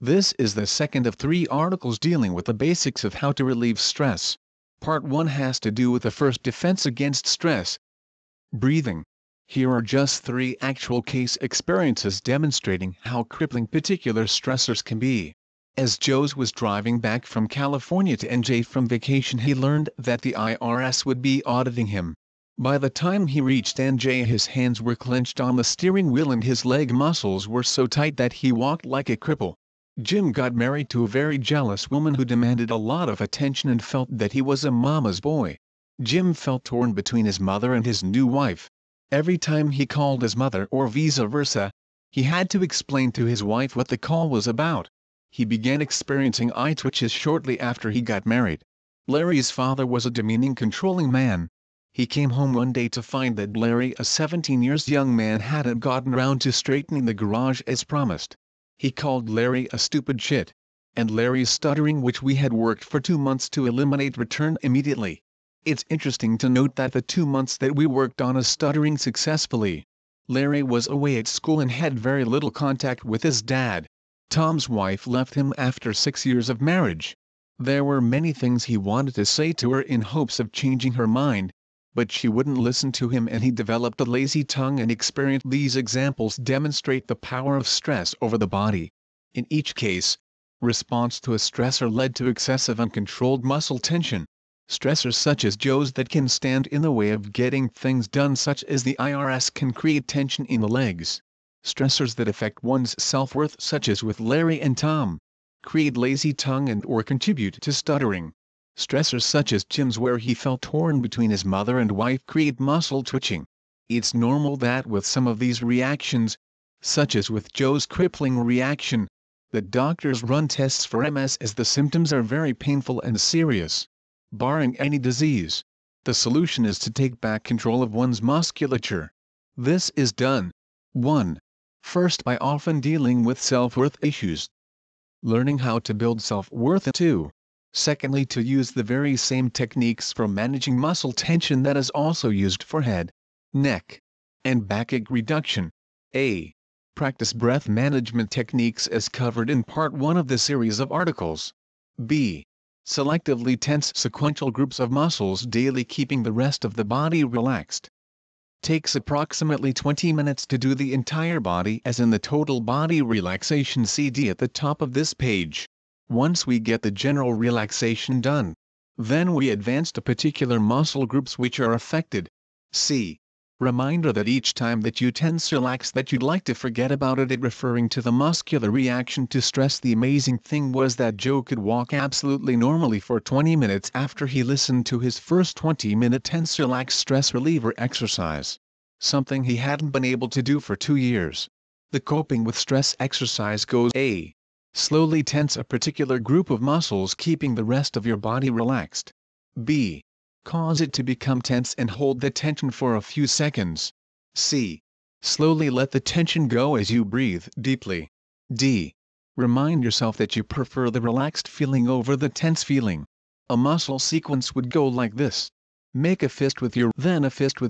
This is the second of 3 articles dealing with the basics of how to relieve stress. Part 1 has to do with the first defense against stress: breathing. Here are just 3 actual case experiences demonstrating how crippling particular stressors can be. As Joe was driving back from California to NJ from vacation, he learned that the IRS would be auditing him. By the time he reached NJ, his hands were clenched on the steering wheel and his leg muscles were so tight that he walked like a cripple. Jim got married to a very jealous woman who demanded a lot of attention and felt that he was a mama's boy. Jim felt torn between his mother and his new wife. Every time he called his mother or vice versa, he had to explain to his wife what the call was about. He began experiencing eye twitches shortly after he got married. Larry's father was a demeaning, controlling man. He came home one day to find that Larry, a 17-year-old young man, hadn't gotten round to straightening the garage as promised. He called Larry a stupid shit. And Larry's stuttering, which we had worked for 2 months to eliminate, returned immediately. It's interesting to note that the 2 months that we worked on his stuttering successfully, Larry was away at school and had very little contact with his dad. Tom's wife left him after 6 years of marriage. There were many things he wanted to say to her in hopes of changing her mind, but she wouldn't listen to him, and he developed a lazy tongue and experience. These examples demonstrate the power of stress over the body. In each case, response to a stressor led to excessive uncontrolled muscle tension. Stressors such as Joe's that can stand in the way of getting things done, such as the IRS, can create tension in the legs. Stressors that affect one's self-worth, such as with Larry and Tom, create lazy tongue and or contribute to stuttering. Stressors such as Jim's, where he felt torn between his mother and wife, create muscle twitching. It's normal that with some of these reactions, such as with Joe's crippling reaction, the doctors run tests for MS, as the symptoms are very painful and serious. Barring any disease, the solution is to take back control of one's musculature. This is done: 1. First, by often dealing with self-worth issues, learning how to build self-worth. 2. Secondly, to use the very same techniques for managing muscle tension that is also used for head, neck, and backache reduction. A. Practice breath management techniques as covered in Part 1 of the series of articles. B. Selectively tense sequential groups of muscles daily, keeping the rest of the body relaxed. Takes approximately 20 minutes to do the entire body, as in the Total Body Relaxation CD at the top of this page. Once we get the general relaxation done, then we advance to particular muscle groups which are affected. C. Reminder that each time that you tense, relax, that you'd like to forget about it, referring to the muscular reaction to stress. The amazing thing was that Joe could walk absolutely normally for 20 minutes after he listened to his first 20-minute tense relax stress reliever exercise, something he hadn't been able to do for 2 years. The coping with stress exercise goes: A. Slowly tense a particular group of muscles, keeping the rest of your body relaxed. B. Cause it to become tense and hold the tension for a few seconds. C. Slowly let the tension go as you breathe deeply. D. Remind yourself that you prefer the relaxed feeling over the tense feeling. A muscle sequence would go like this: make a fist with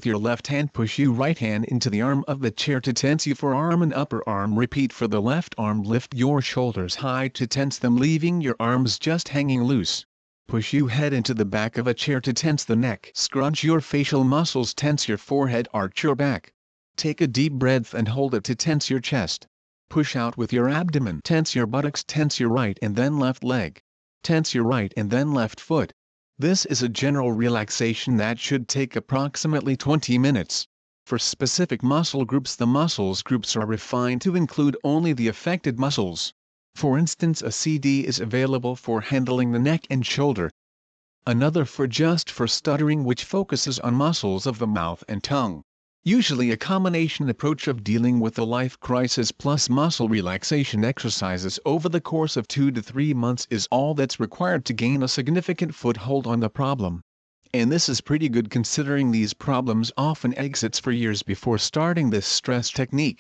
your left hand, push your right hand into the arm of the chair to tense your forearm and upper arm. Repeat for the left arm. Lift your shoulders high to tense them, leaving your arms just hanging loose. Push your head into the back of a chair to tense the neck. Scrunch your facial muscles, tense your forehead, arch your back. Take a deep breath and hold it to tense your chest. Push out with your abdomen. Tense your buttocks. Tense your right and then left leg. Tense your right and then left foot. This is a general relaxation that should take approximately 20 minutes. For specific muscle groups, the muscles groups are refined to include only the affected muscles. For instance, a CD is available for handling the neck and shoulder. Another for stuttering, which focuses on muscles of the mouth and tongue. Usually a combination approach of dealing with a life crisis plus muscle relaxation exercises over the course of 2 to 3 months is all that's required to gain a significant foothold on the problem. And this is pretty good, considering these problems often exist for years before starting this stress technique.